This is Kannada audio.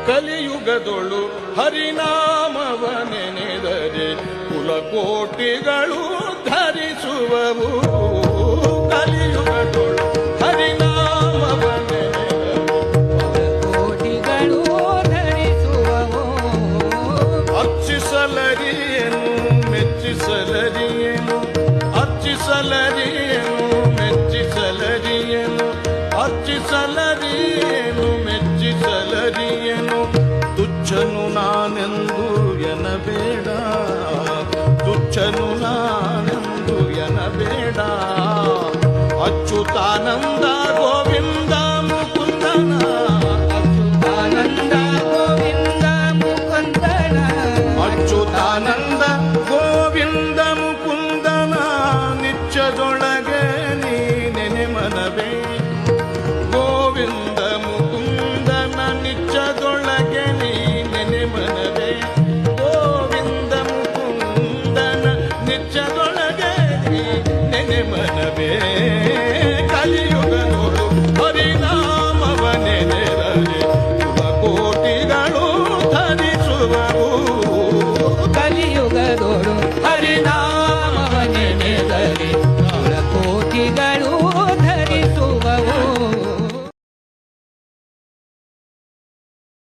ಕಲಿಯುಗದೊಳು ಹರಿನಾಮವ ನೆನೆದರೆ ಕುಲಕೋಟಿಗಳು ಧರಿಸುವವು. ಕಲಿಯುಗದೊಳು ಹರಿನಾಮವ ನೆನೆದರೆ ಕೋಟಿಗಳು ಧರಿಸುವವು. ಅರ್ಚಿಸಲರಿಯೇನು ಮೆಚ್ಚಿಸಲರಿಯೇನು, ಅರ್ಚಿಸಲರಿಯೇನು ಮೆಚ್ಚಿಸಲರಿಯೇನು, ಅರ್ಚಿಸಲರಿಯೇನು ಮೆಚ್ಚಿಸಲರಿಯೇನು. ತುಚ್ಛನು ನಾನೆಂದು ಎನಬೇಡ, ತುಚ್ಛನು ನಾನೆಂದು ಎನಬೇಡ. ಅಚ್ಯುತಾನಂದ ಗೋವಿಂದ ಮುಕುಂದ